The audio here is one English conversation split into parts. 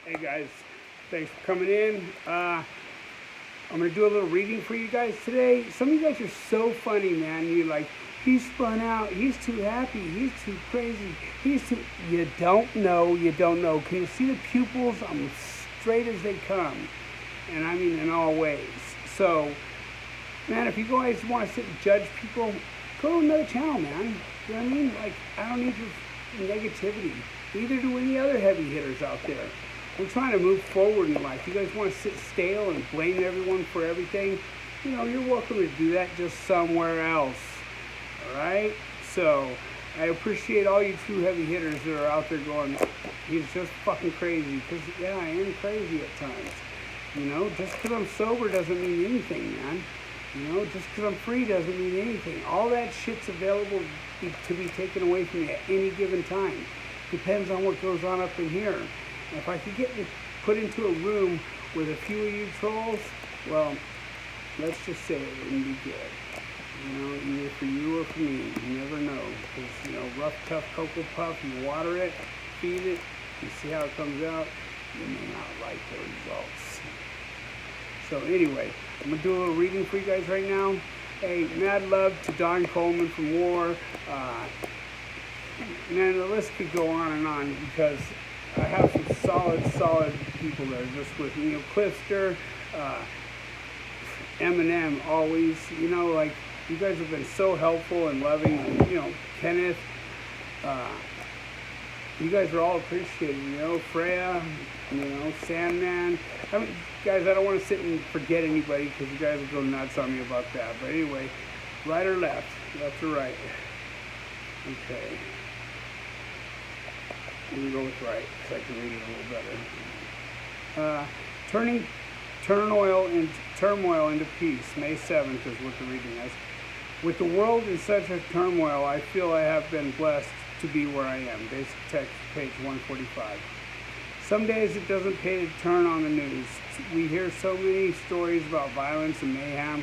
Hey guys, thanks for coming in. I'm gonna do a little reading for you guys today. Some of you guys are so funny, man. You like, he's spun out. He's too happy. He's too crazy. He's too. You don't know. You don't know. Can you see the pupils? I'm straight as they come, and I mean in all ways. So, man, if you guys want to sit and judge people, go to another channel, man. You know what I mean? Like, I don't need your negativity. Neither do any other heavy hitters out there. We're trying to move forward in life. You guys want to sit stale and blame everyone for everything? You know, you're welcome to do that just somewhere else. Alright? So, I appreciate all you true heavy hitters that are out there going, he's just fucking crazy. Because, yeah, I am crazy at times. You know, just because I'm sober doesn't mean anything, man. You know, just because I'm free doesn't mean anything. All that shit's available to be taken away from you at any given time. Depends on what goes on up in here. If I could get put into a room with a few of you trolls, well, let's just say it wouldn't be good. You know, either for you or for me. You never know. Because, you know, rough, tough Cocoa Puff, you water it, feed it, you see how it comes out, you may not like the results. So anyway, I'm going to do a little reading for you guys right now. Hey, mad love to Don Coleman from War. Man, the list could go on because I have some solid people there just with me. You know, Clifster, Eminem, always. You know, like, you guys have been so helpful and loving. And, you know, Kenneth, you guys are all appreciated. You know, Freya, you know, Sandman. I mean, guys, I don't want to sit and forget anybody because you guys will go nuts on me about that. But anyway, right or left? Left or right? Okay. Let me go with right, so I can read it a little better. Turning turmoil into peace, May 7th is what the reading is. With the world in such a turmoil, I feel I have been blessed to be where I am. Basic text, page 145. Some days it doesn't pay to turn on the news. We hear so many stories about violence and mayhem.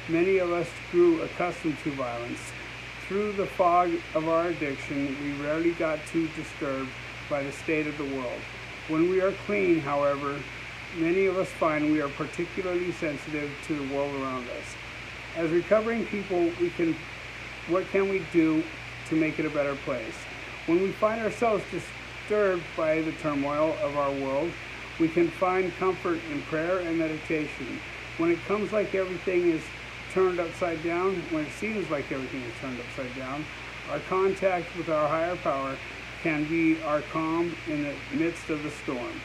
Many of us grew accustomed to violence. Through the fog of our addiction, we rarely got too disturbed by the state of the world. When we are clean, however, many of us find we are particularly sensitive to the world around us. As recovering people, what can we do to make it a better place? When we find ourselves disturbed by the turmoil of our world, we can find comfort in prayer and meditation. When it comes like everything is turned upside down, when it seems like everything is turned upside down, our contact with our higher power can be our calm in the midst of the storm.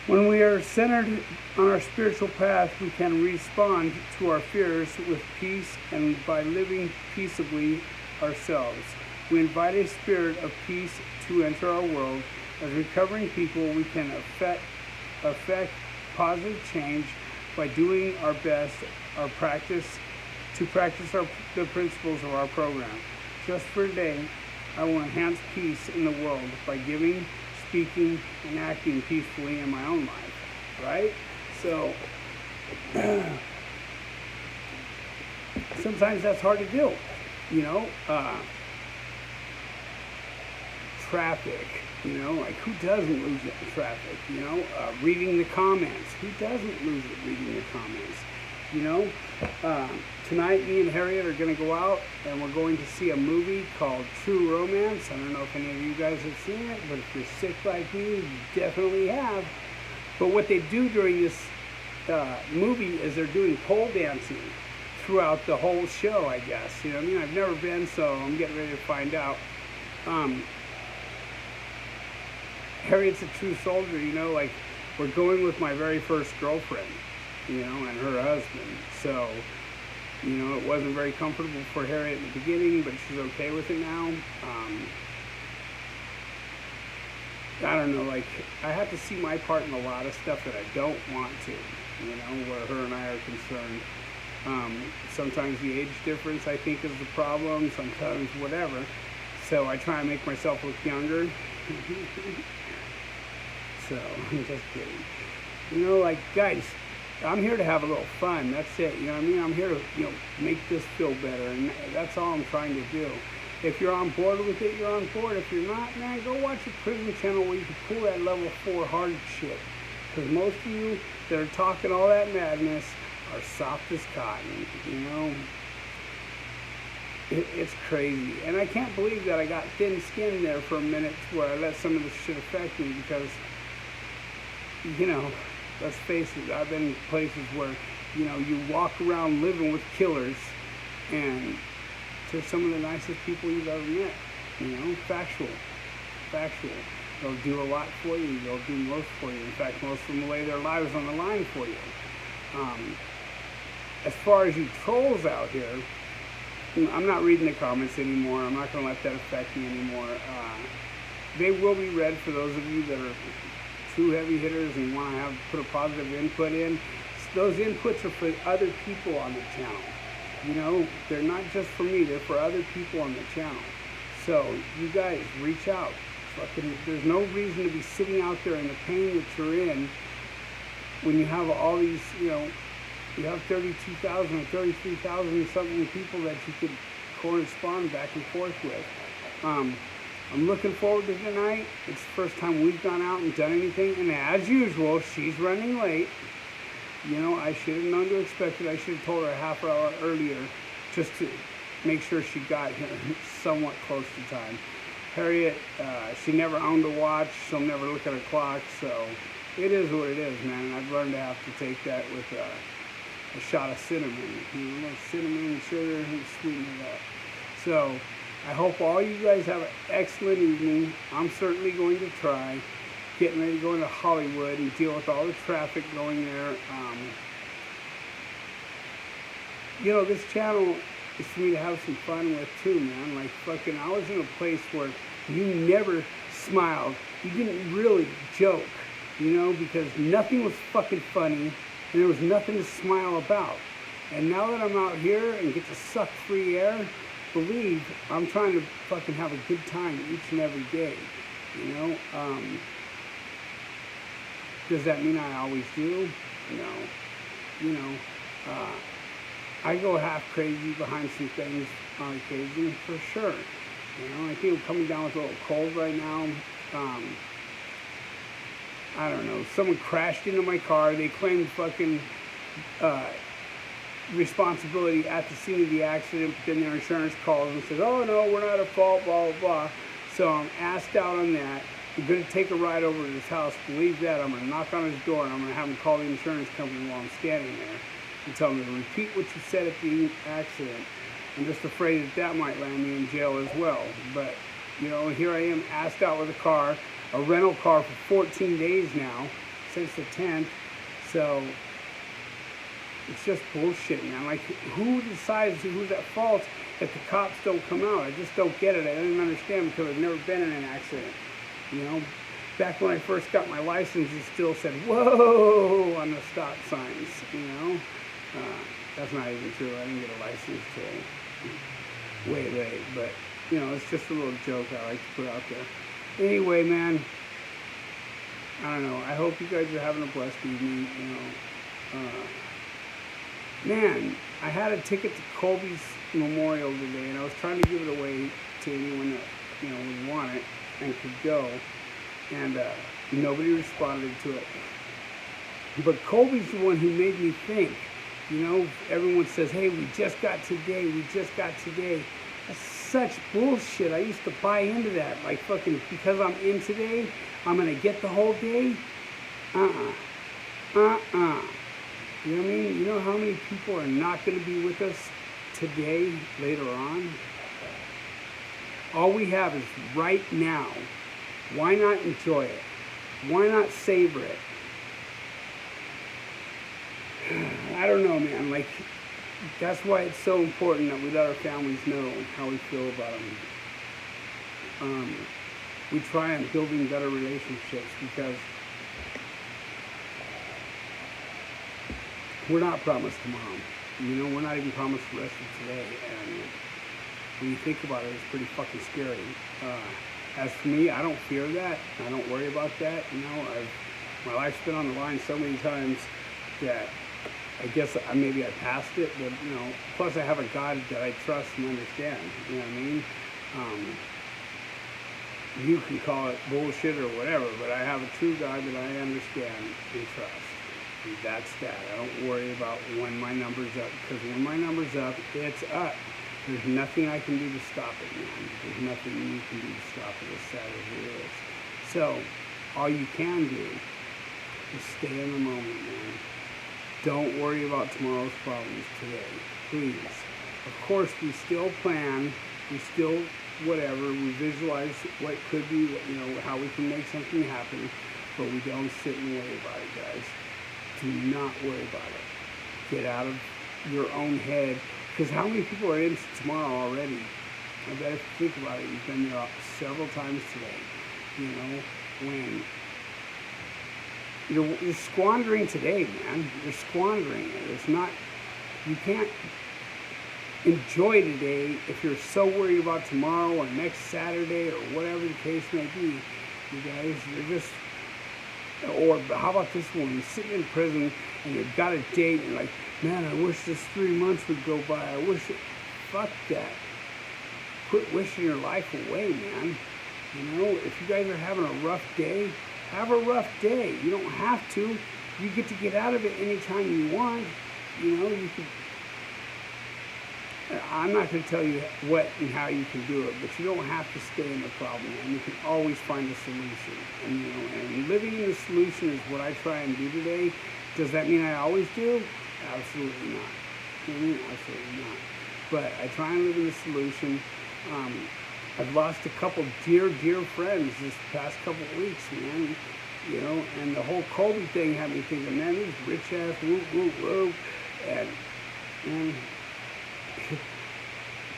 When we are centered on our spiritual path, we can respond to our fears with peace and by living peaceably ourselves. We invite a spirit of peace to enter our world. As recovering people, we can affect positive change by doing our best the principles of our program. Just for a day, I will enhance peace in the world by giving, speaking, and acting peacefully in my own life. Right? So, sometimes that's hard to do. You know, traffic. You know, like, who doesn't lose it in traffic? You know, reading the comments. Who doesn't lose it reading the comments? You know, tonight me and Harriet are going to go out and we're going to see a movie called True Romance. I don't know if any of you guys have seen it, but if you're sick like me, you definitely have. But what they do during this movie is they're doing pole dancing throughout the whole show, I guess. You know what I mean? I've never been, so I'm getting ready to find out. Harriet's a true soldier, you know, like, we're going with my very first girlfriend, you know, and her husband. So, you know, it wasn't very comfortable for Harriet in the beginning, but she's okay with it now. I don't know, like, I have to see my part in a lot of stuff that I don't want to, you know, where her and I are concerned. Sometimes the age difference, I think, is the problem, sometimes whatever. So I try and make myself look younger. So, I'm just kidding. You know, like, guys, I'm here to have a little fun. That's it. You know what I mean? I'm here to, you know, make this feel better. And that's all I'm trying to do. If you're on board with it, you're on board. If you're not, man, go watch the Prison Channel where you can pull that level 4 hard shit. Because most of you that are talking all that madness are soft as cotton, you know? It's crazy. And I can't believe that I got thin skin there for a minute where I let some of this shit affect me because, you know, let's face it, I've been in places where, you know, you walk around living with killers and they're some of the nicest people you've ever met, you know, factual. They'll do a lot for you. They'll do most for you. In fact, most of them lay their lives on the line for you. As far as you trolls out here, I'm not reading the comments anymore. I'm not going to let that affect me anymore. They will be read for those of you that are true heavy hitters and want to put a positive input in. Those inputs are for other people on the channel. You know, they're not just for me. They're for other people on the channel. So you guys reach out. Fucking, there's no reason to be sitting out there in the pain that you're in when you have all these, you know, you have 32,000 or 33,000 something people that you could correspond back and forth with. I'm looking forward to tonight. It's the first time we've gone out and done anything, and as usual, she's running late. You know, I should have known to expect it. I should have told her a half hour earlier just to make sure she got here somewhat close to time. Harriet, she never owned a watch. She'll never look at her clock, so it is what it is, man. And I've learned to have to take that with a shot of cinnamon. You know, cinnamon and sugar and sweeten it up. So I hope all you guys have an excellent evening. I'm certainly going to try. Getting ready to go into Hollywood and deal with all the traffic going there. You know, this channel is for me to have some fun with too, man. Like fucking, I was in a place where you never smiled. You didn't really joke, you know, because nothing was fucking funny and there was nothing to smile about. And now that I'm out here and get to suck free air, believe I'm trying to fucking have a good time each and every day, you know. Does that mean I always do? No. You know, I go half crazy behind some things on occasion, for sure. You know, I think I'm coming down with a little cold right now. I don't know. Someone crashed into my car. They claimed fucking responsibility at the scene of the accident, but then their insurance calls and says, oh no, we're not at fault, blah, blah, blah. So I'm asked out on that. I'm going to take a ride over to his house. Believe that. I'm going to knock on his door and I'm going to have him call the insurance company while I'm standing there and tell him to repeat what you said at the accident. I'm just afraid that that might land me in jail as well. But, you know, here I am asked out with a car, a rental car for 14 days now, since the 10th. So it's just bullshit, man. Like, who decides who's at fault if the cops don't come out? I just don't get it. I don't even understand because I've never been in an accident. You know, back when I first got my license, it still said, whoa, on the stop signs, you know. That's not even true. I didn't get a license till way late. But, you know, it's just a little joke I like to put out there. Anyway, man, I don't know. I hope you guys are having a blessed evening, you know. Man, I had a ticket to Colby's memorial today, and I was trying to give it away to anyone that, you know, would want it and could go, and nobody responded to it. But Colby's the one who made me think. You know, everyone says, hey, we just got today, we just got today. That's such bullshit. I used to buy into that. Like, fucking, because I'm in today, I'm going to get the whole day? You know what I mean? You know how many people are not going to be with us today, later on? All we have is right now. Why not enjoy it? Why not savor it? I don't know, man. Like, that's why it's so important that we let our families know how we feel about them. We try on building better relationships because we're not promised tomorrow. You know, we're not even promised the rest of today. And when you think about it, it's pretty fucking scary. As for me, I don't fear that. I don't worry about that. You know, my life's been on the line so many times that I guess maybe I passed it, but, you know, plus I have a God that I trust and understand, you know what I mean? You can call it bullshit or whatever, but I have a true God that I understand and trust. And that's that. I don't worry about when my number's up, because when my number's up, it's up. There's nothing I can do to stop it, man. There's nothing you can do to stop it, as sad as it is. So, all you can do is stay in the moment, man. Don't worry about tomorrow's problems today, please. Of course, we still plan, we still whatever, we visualize what could be, how we can make something happen, but we don't sit and worry about it, guys. Do not worry about it. Get out of your own head, because how many people are in tomorrow already? I bet if you think about it, you've been there several times today, when you're squandering today, man. You're squandering it. It's not, you can't enjoy today if you're so worried about tomorrow or next Saturday or whatever the case may be. You guys, you're just, or how about this one? You're sitting in prison and you've got a date and you're like, man, I wish this 3 months would go by. I wish it, fuck that. Quit wishing your life away, man. If you guys are having a rough day, have a rough day. You don't have to. You get to get out of it anytime you want. You can. I'm not going to tell you what and how you can do it, but you don't have to stay in the problem, and you can always find a solution. And living in the solution is what I try and do today. Does that mean I always do? Absolutely not. Absolutely not. But I try and live in the solution. I've lost a couple dear friends this past couple of weeks, man. And the whole Kobe thing had me thinking, man, these rich ass whoop, and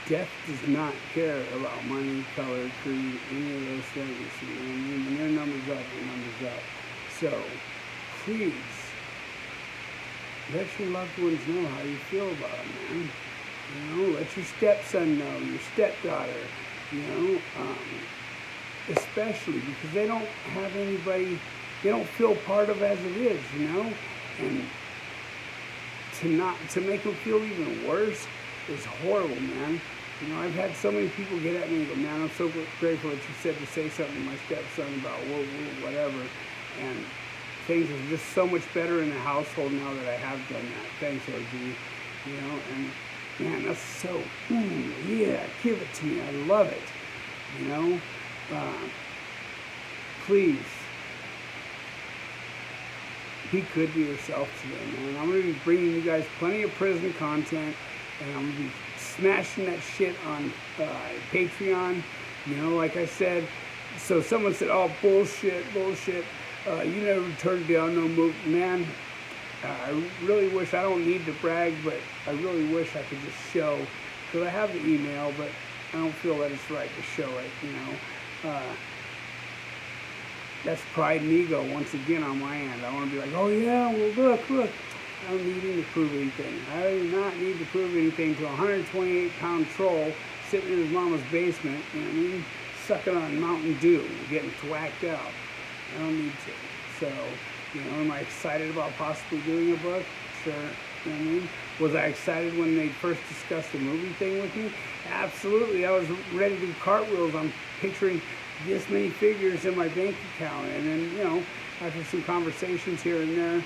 death does not care about money, color, creed, any of those things. When their number's up, your number's up. So, please, let your loved ones know how you feel about them, man. Let your stepson know, your stepdaughter, especially because they don't have anybody, they don't feel part of as it is, and to make them feel even worse is horrible, man. I've had so many people get at me and go, man, I'm so grateful that you said to say something to my stepson about whatever, and things are just so much better in the household now that I have done that. Thanks, OG. And man, that's so, yeah, give it to me. I love it. Please be good to yourself today, man. I'm going to be bringing you guys plenty of prison content, and I'm going to be smashing that shit on Patreon. Like I said, so someone said, oh, bullshit, you never turned down no move. Man, I really wish, I don't need to brag, but I really wish I could just show, because I have the email, but I don't feel that it's right to show it, That's pride and ego once again on my end. I want to be like, oh yeah, well look. I don't need to prove anything. I do not need to prove anything to a 128-pound troll sitting in his mama's basement, sucking on Mountain Dew, getting thwacked out. I don't need to. So, am I excited about possibly doing a book? Sure. Was I excited when they first discussed the movie thing with me? Absolutely. I was ready to do cartwheels. I'm picturing this many figures in my bank account. And then, after some conversations here and there,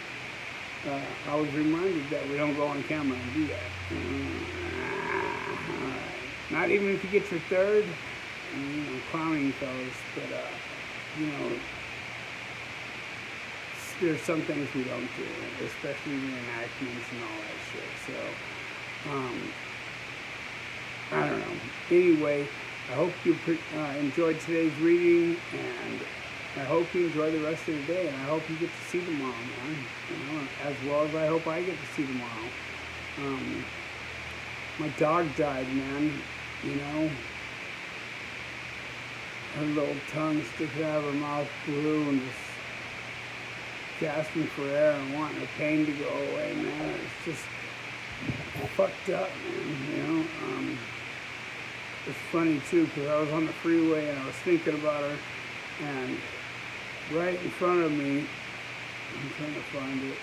I was reminded that we don't go on camera and do that. Not even if you get your third, clowning fellas, but, there's some things we don't do, especially reenactments and all that shit. So, I don't know. Anyway, I hope you enjoyed today's reading, and I hope you enjoy the rest of the day, and I hope you get to see tomorrow, man. As well as I hope I get to see tomorrow. My dog died, man. Her little tongue sticking out of her mouth blue and just gasping for air and wanting the pain to go away, man. It's just fucked up, man. It's funny too, because I was on the freeway and I was thinking about her, and right in front of me, I'm trying to find it,